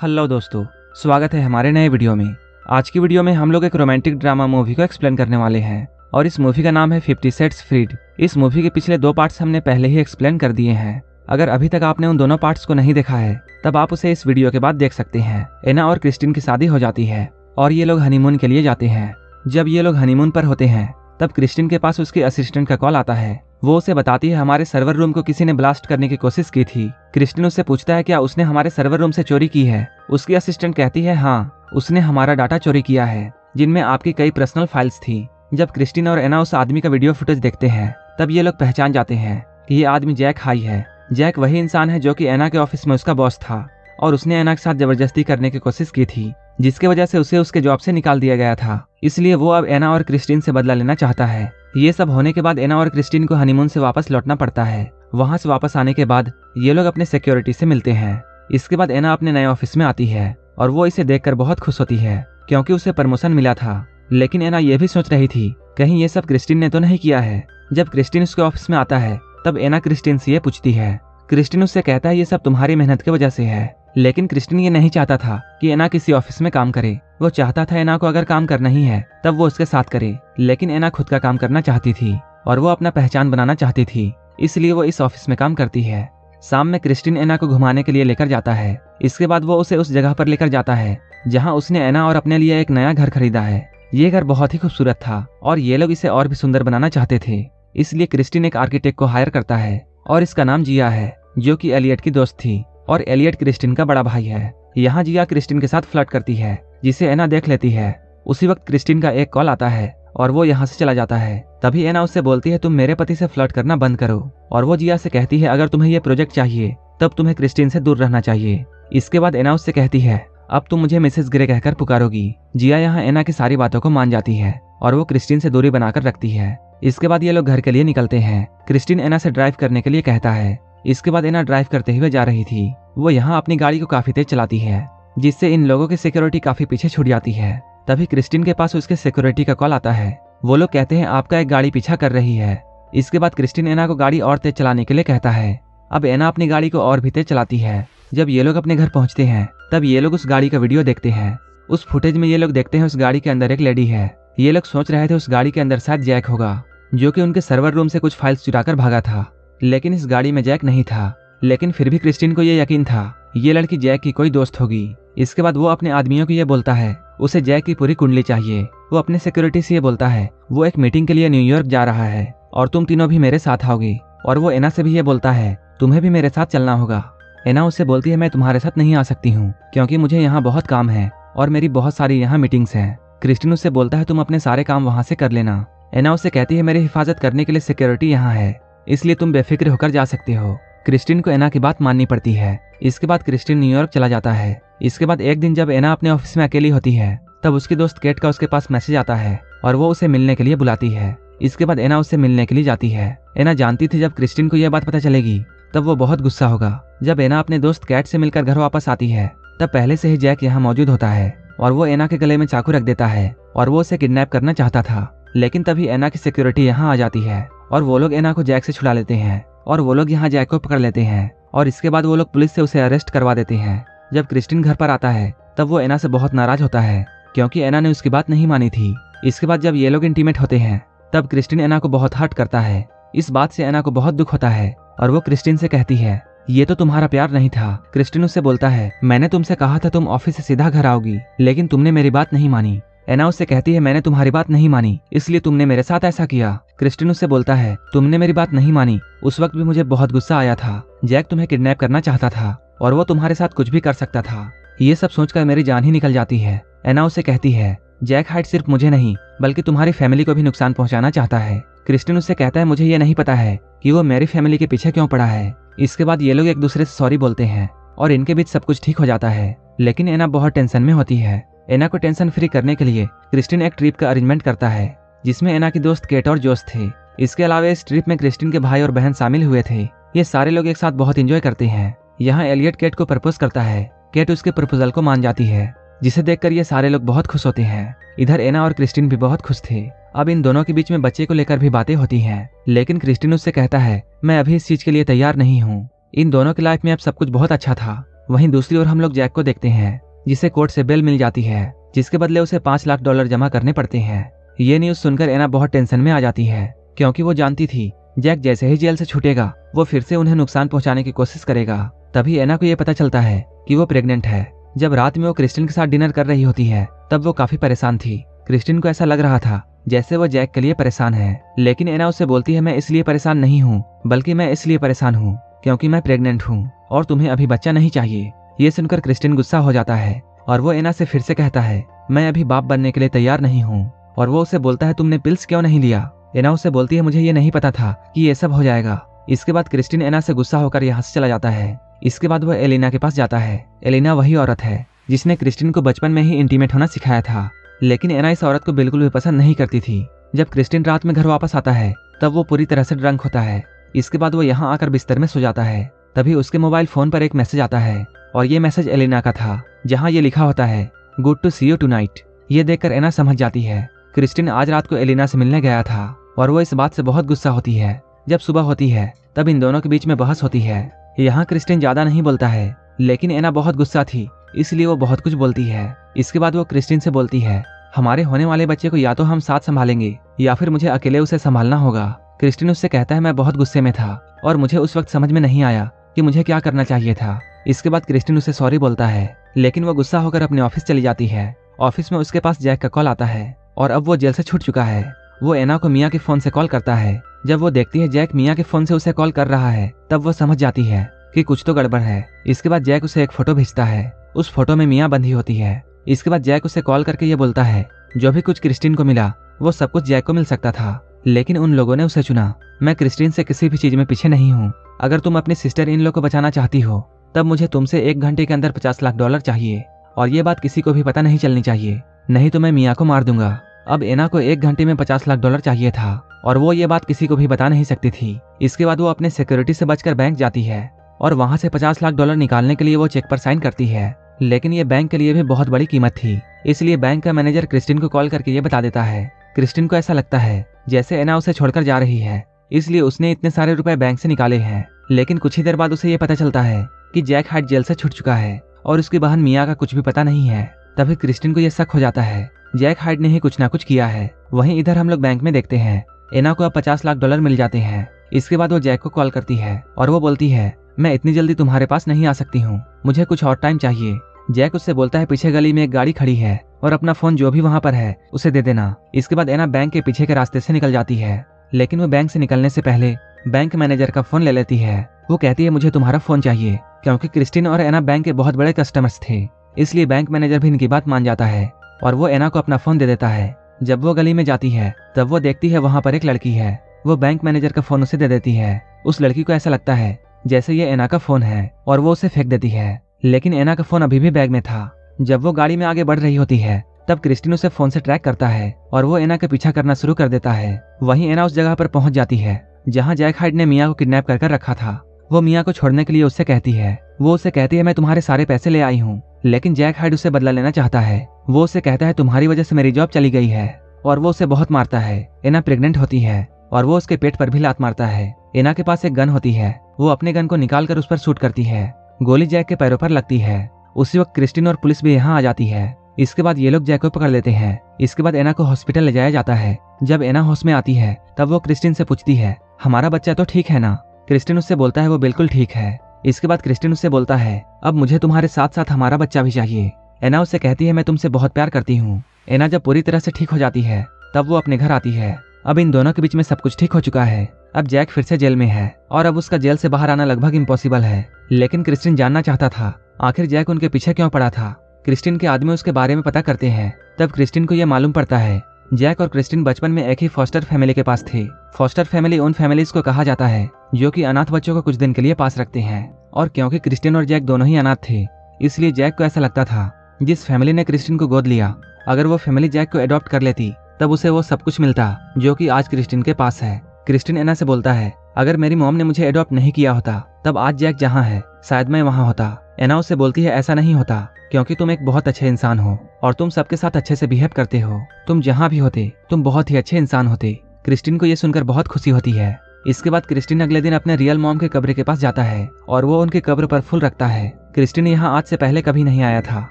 Hello दोस्तों, स्वागत है हमारे नए वीडियो में। आज की वीडियो में हम लोग एक रोमांटिक ड्रामा मूवी को एक्सप्लेन करने वाले हैं और इस मूवी का नाम है 50 सेंट्स फ्रीड। इस मूवी के पिछले 2 पार्ट्स हमने पहले ही एक्सप्लेन कर दिए हैं। अगर अभी तक आपने उन दोनों पार्ट्स को नहीं देखा है तब आप उसे इस वीडियो के बाद देख सकते हैं। एना और क्रिस्टिन की शादी हो जाती है और ये लोग हनीमून के लिए जाते हैं। जब ये लोग हनीमून पर होते हैं तब क्रिस्टिन के पास उसके असिस्टेंट का कॉल आता है। वो उसे बताती है हमारे सर्वर रूम को किसी ने ब्लास्ट करने की कोशिश की थी। क्रिस्टिन उससे पूछता है क्या उसने हमारे सर्वर रूम से चोरी की है। उसकी असिस्टेंट कहती है हाँ, उसने हमारा डाटा चोरी किया है जिनमें आपकी कई पर्सनल फाइल्स थी। जब क्रिस्टिन और एना उस आदमी का वीडियो फुटेज देखते हैं तब ये लोग पहचान जाते हैं कि ये आदमी जैक हाई है। जैक वही इंसान है जो कि एना के ऑफिस में उसका बॉस था और उसने एना के साथ जबरदस्ती करने की कोशिश की थी जिसकी वजह से उसे उसके जॉब से निकाल दिया गया था। इसलिए वो अब एना और क्रिस्टिन से बदला लेना चाहता है। ये सब होने के बाद एना और क्रिस्टिन को हनीमून से वापस लौटना पड़ता है। वहां से वापस आने के बाद ये लोग अपने सिक्योरिटी से मिलते हैं। इसके बाद एना अपने नए ऑफिस में आती है और वो इसे देखकर बहुत खुश होती है क्योंकि उसे प्रमोशन मिला था। लेकिन एना ये भी सोच रही थी कहीं ये सब क्रिस्टिन ने तो नहीं किया है। जब क्रिस्टिन उसके ऑफिस में आता है तब एना क्रिस्टिन से ये पूछती है। क्रिस्टिन उससे कहता है ये सब तुम्हारी मेहनत की वजह से है। लेकिन क्रिस्टिन ये नहीं चाहता था कि एना किसी ऑफिस में काम करे। वो चाहता था एना को अगर काम करना ही है तब वो उसके साथ करे। लेकिन एना खुद का काम करना चाहती थी और वो अपना पहचान बनाना चाहती थी, इसलिए वो इस ऑफिस में काम करती है। शाम में क्रिस्टिन एना को घुमाने के लिए लेकर जाता है। इसके बाद वो उसे उस जगह पर लेकर जाता है जहाँ उसने एना और अपने लिए एक नया घर खरीदा है। ये घर बहुत ही खूबसूरत था और ये लोग इसे और भी सुंदर बनाना चाहते थे। इसलिए क्रिस्टिन एक आर्किटेक्ट को हायर करता है और इसका नाम जिया है जो कि एलियट की दोस्त थी और एलियट क्रिस्टिन का बड़ा भाई है। यहाँ जिया क्रिस्टिन के साथ फ्लर्ट करती है जिसे एना देख लेती है। उसी वक्त क्रिस्टिन का एक कॉल आता है और वो यहाँ से चला जाता है। तभी एना उससे बोलती है तुम मेरे पति से फ्लर्ट करना बंद करो। और वो जिया से कहती है अगर तुम्हें ये प्रोजेक्ट चाहिए तब तुम्हें क्रिस्टिन से दूर रहना चाहिए। इसके बाद एना उससे कहती है अब तुम मुझे मिसेस ग्रे कहकर पुकारोगी। जिया यहाँ एना की सारी बातों को मान जाती है और वो क्रिस्टिन से दूरी बनाकर रखती है। इसके बाद ये लोग घर के लिए निकलते हैं। क्रिस्टिन एना से ड्राइव करने के लिए कहता है। इसके बाद एना ड्राइव करते हुए जा रही थी। वो यहाँ अपनी गाड़ी को काफी तेज चलाती है जिससे इन लोगों की सिक्योरिटी काफी पीछे छूट जाती है। तभी क्रिस्टिन के पास उसके सिक्योरिटी का कॉल आता है। वो लोग कहते हैं आपका एक गाड़ी पीछा कर रही है। इसके बाद क्रिस्टिन एना को गाड़ी और तेज चलाने के लिए कहता है। अब एना अपनी गाड़ी को और भी तेज चलाती है। जब ये लोग अपने घर पहुंचते हैं तब ये लोग उस गाड़ी का वीडियो देखते हैं। उस फुटेज में ये लोग देखते हैं उस गाड़ी के अंदर एक लेडी है। ये लोग सोच रहे थे उस गाड़ी के अंदर शायद जैक होगा जो कि उनके सर्वर रूम से कुछ फाइल्स चुराकर भागा था। लेकिन इस गाड़ी में जैक नहीं था। लेकिन फिर भी क्रिस्टिन को ये यकीन था ये लड़की जैक की कोई दोस्त होगी। इसके बाद वो अपने आदमियों को ये बोलता है उसे जैक की पूरी कुंडली चाहिए। वो अपने सिक्योरिटी से ये बोलता है वो एक मीटिंग के लिए न्यूयॉर्क जा रहा है और तुम तीनों भी मेरे साथ आओगी। और वो एना से भी ये बोलता है तुम्हें भी मेरे साथ चलना होगा। एना उससे बोलती है मैं तुम्हारे साथ नहीं आ सकती हूँ क्योंकि मुझे यहाँ बहुत काम है और मेरी बहुत सारी यहाँ मीटिंग्स हैं। क्रिस्टिन उससे बोलता है तुम अपने सारे काम वहाँ से कर लेना। एना उससे कहती है मेरी हिफाजत करने के लिए सिक्योरिटी यहाँ है इसलिए तुम बेफिक्र होकर जा सकते हो। क्रिस्टिन को एना की बात माननी पड़ती है। इसके बाद क्रिस्टिन न्यूयॉर्क चला जाता है। इसके बाद एक दिन जब एना अपने ऑफिस में अकेली होती है तब उसकी दोस्त केट का उसके पास मैसेज आता है और वो उसे मिलने के लिए बुलाती है। इसके बाद एना उससे मिलने के लिए जाती है। एना जानती थी जब क्रिस्टिन को यह बात पता चलेगी तब वो बहुत गुस्सा होगा। जब एना अपने दोस्त कैट से मिलकर घर वापस आती है तब पहले से ही जैक यहाँ मौजूद होता है और वो एना के गले में चाकू रख देता है और वो उसे किडनैप करना चाहता था। लेकिन तभी एना की सिक्योरिटी यहाँ आ जाती है और वो लोग एना को जैक से छुड़ा लेते हैं और वो लोग यहाँ जैक को पकड़ लेते हैं और इसके बाद वो लोग पुलिस से उसे अरेस्ट करवा देते हैं। जब क्रिस्टिन घर पर आता है तब वो एना से बहुत नाराज होता है क्योंकि एना ने उसकी बात नहीं मानी थी। इसके बाद जब ये लोग इंटीमेट होते हैं तब क्रिस्टिन एना को बहुत हर्ट करता है। इस बात से एना को बहुत दुख होता है और वो क्रिस्टिन से कहती है ये तो तुम्हारा प्यार नहीं था। क्रिस्टिन उससे बोलता है मैंने तुमसे कहा था तुम ऑफिस से सीधा घर आओगी लेकिन तुमने मेरी बात नहीं मानी। एना उससे कहती है मैंने तुम्हारी बात नहीं मानी इसलिए तुमने मेरे साथ ऐसा किया। क्रिस्टिन उससे बोलता है तुमने मेरी बात नहीं मानी, उस वक्त भी मुझे बहुत गुस्सा आया था। जैक तुम्हें किडनैप करना चाहता था और वो तुम्हारे साथ कुछ भी कर सकता था। ये सब सोचकर मेरी जान ही निकल जाती है। एना उससे कहती है जैक हाइट सिर्फ मुझे नहीं बल्कि तुम्हारी फैमिली को भी नुकसान पहुंचाना चाहता है। क्रिस्टिन उससे कहता है मुझे ये नहीं पता है कि वो मेरी फैमिली के पीछे क्यों पड़ा है। इसके बाद ये लोग एक दूसरे से सॉरी बोलते हैं और इनके बीच सब कुछ ठीक हो जाता है। लेकिन एना बहुत टेंशन में होती है। एना को टेंशन फ्री करने के लिए क्रिस्टिन एक ट्रिप का अरेंजमेंट करता है जिसमें एना की दोस्त केट और जोश थे। इसके अलावा इस ट्रिप में क्रिस्टिन के भाई और बहन शामिल हुए थे। ये सारे लोग एक साथ बहुत एंजॉय करते हैं। यहाँ एलियट केट को प्रपोज करता है। केट उसके प्रपोजल को मान जाती है जिसे देखकर ये सारे लोग बहुत खुश होते हैं। इधर एना और क्रिस्टिन भी बहुत खुश थे। अब इन दोनों के बीच में बच्चे को लेकर भी बातें होती हैं लेकिन क्रिस्टिन उससे कहता है मैं अभी इस चीज के लिए तैयार नहीं हूँ। इन दोनों की लाइफ में अब सब कुछ बहुत अच्छा था। वहीं दूसरी ओर हम लोग जैक को देखते हैं, जिसे कोर्ट से बेल मिल जाती है, जिसके बदले उसे $5 लाख जमा करने पड़ते हैं। ये न्यूज सुनकर एना बहुत टेंशन में आ जाती है, क्योंकि वो जानती थी जैक जैसे ही जेल से छूटेगा वो फिर से उन्हें नुकसान पहुंचाने की कोशिश करेगा। तभी एना को ये पता चलता है कि वो प्रेग्नेंट है। जब रात में वो क्रिस्टिन के साथ डिनर कर रही होती है तब वो काफी परेशान थी। क्रिस्टिन को ऐसा लग रहा था जैसे वो जैक के लिए परेशान है, लेकिन एना उससे बोलती है मैं इसलिए परेशान नहीं हूँ, बल्कि मैं इसलिए परेशान हूँ क्योंकि मैं प्रेग्नेंट हूँ और तुम्हें अभी बच्चा नहीं चाहिए। ये सुनकर क्रिस्टिन गुस्सा हो जाता है और वो एना से फिर से कहता है मैं अभी बाप बनने के लिए तैयार नहीं हूँ, और वो उसे बोलता है तुमने पिल्स क्यों नहीं लिया। एना उससे बोलती है मुझे ये नहीं पता था कि ये सब हो जाएगा। इसके बाद क्रिस्टिन एना से गुस्सा होकर यहाँ से चला जाता है। इसके बाद वो एलिना के पास जाता है। एलिना वही औरत है जिसने क्रिस्टिन को बचपन में ही इंटीमेट होना सिखाया था, लेकिन एना इस औरत को बिल्कुल भी पसंद नहीं करती थी। जब क्रिस्टिन रात में घर वापस आता है तब वो पूरी तरह से ड्रंक होता है। इसके बाद वो यहाँ आकर बिस्तर में सो जाता है। तभी उसके मोबाइल फोन पर एक मैसेज आता है और ये मैसेज एलिना का था, जहाँ ये लिखा होता है good to see you tonight. ये देखकर एना समझ जाती है क्रिस्टिन आज रात को एलिना से मिलने गया था और वो इस बात से बहुत गुस्सा होती है। जब सुबह होती है तब इन दोनों के बीच में बहस होती है। यहाँ क्रिस्टिन ज्यादा नहीं बोलता है, लेकिन एना बहुत गुस्सा थी इसलिए वो बहुत कुछ बोलती है। इसके बाद वो क्रिस्टिन से बोलती है हमारे होने वाले बच्चे को या तो हम साथ संभालेंगे या फिर मुझे अकेले उसे संभालना होगा। क्रिस्टिन उससे कहता है मैं बहुत गुस्से में था और मुझे उस वक्त समझ में नहीं आया कि मुझे क्या करना चाहिए था। इसके बाद क्रिस्टिन उसे सॉरी बोलता है, लेकिन वो गुस्सा होकर अपने ऑफिस चली जाती है। ऑफिस में उसके पास जैक का कॉल आता है और अब वो जेल से छूट चुका है। वो एना को मिया के फोन से कॉल करता है। जब वो देखती है जैक मिया के फोन से उसे कॉल कर रहा है तब वो समझ जाती है कि कुछ तो गड़बड़ है। इसके बाद जैक उसे एक फोटो भेजता है। उस फोटो में मिया बंधी होती है। इसके बाद जैक उसे कॉल करके ये बोलता है जो भी कुछ क्रिस्टिन को मिला वो सब कुछ जैक को मिल सकता था, लेकिन उन लोगों ने उसे चुना। मैं क्रिस्टिन से किसी भी चीज में पीछे नहीं हूँ। अगर तुम अपनी सिस्टर इन लोग को बचाना चाहती हो तब मुझे तुमसे 1 घंटे के अंदर $50 लाख चाहिए, और ये बात किसी को भी पता नहीं चलनी चाहिए, नहीं तो मैं मिया को मार दूंगा। अब एना को 1 घंटे में $50 लाख चाहिए था और वो ये बात किसी को भी बता नहीं सकती थी। इसके बाद वो अपने सिक्योरिटी से बचकर बैंक जाती है और वहां से $50 लाख निकालने के लिए वो चेक पर साइन करती है, लेकिन ये बैंक के लिए भी बहुत बड़ी कीमत थी। इसलिए बैंक का मैनेजर क्रिस्टिन को कॉल करके ये बता देता है। क्रिस्टिन को ऐसा लगता है जैसे एना उसे छोड़कर जा रही है, इसलिए उसने इतने सारे रुपए बैंक से निकाले हैं। लेकिन कुछ ही देर बाद उसे ये पता चलता है कि जैक हाइट जेल से छूट चुका है और उसकी बहन मिया का कुछ भी पता नहीं है। तभी क्रिस्टिन को यह शक हो जाता है जैक हाइट ने ही कुछ ना कुछ किया है। वहीं इधर हम लोग बैंक में देखते हैं एना को अब $50 लाख मिल जाते हैं। इसके बाद वो जैक को कॉल करती है और वो बोलती है मैं इतनी जल्दी तुम्हारे पास नहीं आ सकती हूँ, मुझे कुछ और टाइम चाहिए। जैक उससे बोलता है पीछे गली में एक गाड़ी खड़ी है और अपना फोन जो भी वहाँ पर है उसे दे देना। इसके बाद एना बैंक के पीछे के रास्ते से निकल जाती है, लेकिन वो बैंक से निकलने से पहले बैंक मैनेजर का फोन ले लेती है। वो कहती है मुझे तुम्हारा फोन चाहिए, क्योंकि क्रिस्टिन और एना बैंक के बहुत बड़े कस्टमर्स थे, इसलिए बैंक मैनेजर भी इनकी बात मान जाता है और वो एना को अपना फोन दे देता है। जब वो गली में जाती है तब वो देखती है वहाँ पर एक लड़की है। वो बैंक मैनेजर का फोन उसे दे देती है। उस लड़की को ऐसा लगता है जैसे ये एना का फोन है और वो उसे फेंक देती है, लेकिन एना का फोन अभी भी बैग में था। जब वो गाड़ी में आगे बढ़ रही होती है तब क्रिस्टिन उसे फोन से ट्रैक करता है और वो एना का पीछा करना शुरू कर देता है। वहीं एना उस जगह पर पहुंच जाती है जहां जैक हाइड ने मिया को किडनैप कर रखा था। वो मिया को छोड़ने के लिए उससे कहती है। वो उसे कहती है मैं तुम्हारे सारे पैसे ले आई हूँ, लेकिन जैक हाइड उसे बदला लेना चाहता है। वो उसे कहता है तुम्हारी वजह से मेरी जॉब चली गई है, और वो उसे बहुत मारता है। एना प्रेग्नेंट होती है और वो उसके पेट पर भी लात मारता है। एना के पास एक गन होती है। वो अपने गन को निकाल कर उस पर शूट करती है। गोली जैक के पैरों पर लगती है। उसी वक्त क्रिस्टिन और पुलिस भी यहाँ आ जाती है। इसके बाद ये लोग जैक को पकड़ लेते हैं। इसके बाद एना को हॉस्पिटल ले जाया जाता है। जब एना होश में आती है तब वो क्रिस्टिन से पूछती है हमारा बच्चा तो ठीक है ना। क्रिस्टिन उससे बोलता है वो बिल्कुल ठीक है। इसके बाद क्रिस्टिन उससे बोलता है अब मुझे तुम्हारे साथ साथ हमारा बच्चा भी चाहिए। एना उससे कहती है मैं तुमसे बहुत प्यार करती हूँ। एना जब पूरी तरह से ठीक हो जाती है तब वो अपने घर आती है। अब इन दोनों के बीच में सब कुछ ठीक हो चुका है। अब जैक फिर से जेल में है और अब उसका जेल से बाहर आना लगभग इम्पॉसिबल है, लेकिन क्रिस्टिन जानना चाहता था आखिर जैक उनके पीछे क्यों पड़ा था। क्रिस्टिन के आदमी उसके बारे में पता करते हैं। तब क्रिस्टिन को यह मालूम पड़ता है जैक और क्रिस्टिन बचपन में एक ही फॉस्टर फैमिली के पास थे। फॉस्टर फैमिली उन फैमिलीज को कहा जाता है जो कि अनाथ बच्चों को कुछ दिन के लिए पास रखते हैं, और क्योंकि क्रिस्टिन और जैक दोनों ही अनाथ थे इसलिए जैक को ऐसा लगता था जिस फैमिली ने क्रिस्टिन को गोद लिया अगर वो फैमिली जैक को अडॉप्ट कर लेती तब उसे वो सब कुछ मिलता जो कि आज क्रिस्टिन के पास है। क्रिस्टिन एना से बोलता है अगर मेरी मॉम ने मुझे अडॉप्ट नहीं किया होता तब आज जैक जहाँ है शायद मैं वहाँ होता। एना उससे बोलती है ऐसा नहीं होता, क्योंकि तुम एक बहुत अच्छे इंसान हो और तुम सबके साथ अच्छे से बिहेव करते हो। तुम जहाँ भी होते तुम बहुत ही अच्छे इंसान होते। क्रिस्टिन को ये सुनकर बहुत खुशी होती है। इसके बाद क्रिस्टिन अगले दिन अपने रियल मॉम के कब्र के पास जाता है और वो उनकी कब्र पर फूल रखता है। क्रिस्टिन यहाँ आज से पहले कभी नहीं आया था,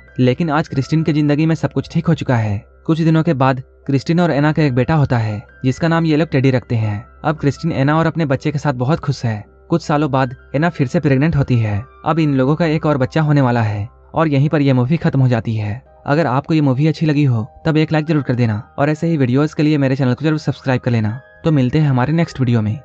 लेकिन आज क्रिस्टिन की जिंदगी में सब कुछ ठीक हो चुका है। कुछ दिनों के बाद क्रिस्टिन और एना का एक बेटा होता है जिसका नाम ये लोग टेडी रखते हैं। अब क्रिस्टिन एना और अपने बच्चे के साथ बहुत खुश है। कुछ सालों बाद एना फिर से प्रेग्नेंट होती है। अब इन लोगों का एक और बच्चा होने वाला है और यहीं पर यह मूवी खत्म हो जाती है। अगर आपको ये मूवी अच्छी लगी हो तब एक लाइक जरूर कर देना और ऐसे ही वीडियोस के लिए मेरे चैनल को जरूर सब्सक्राइब कर लेना। तो मिलते हैं हमारे नेक्स्ट वीडियो में।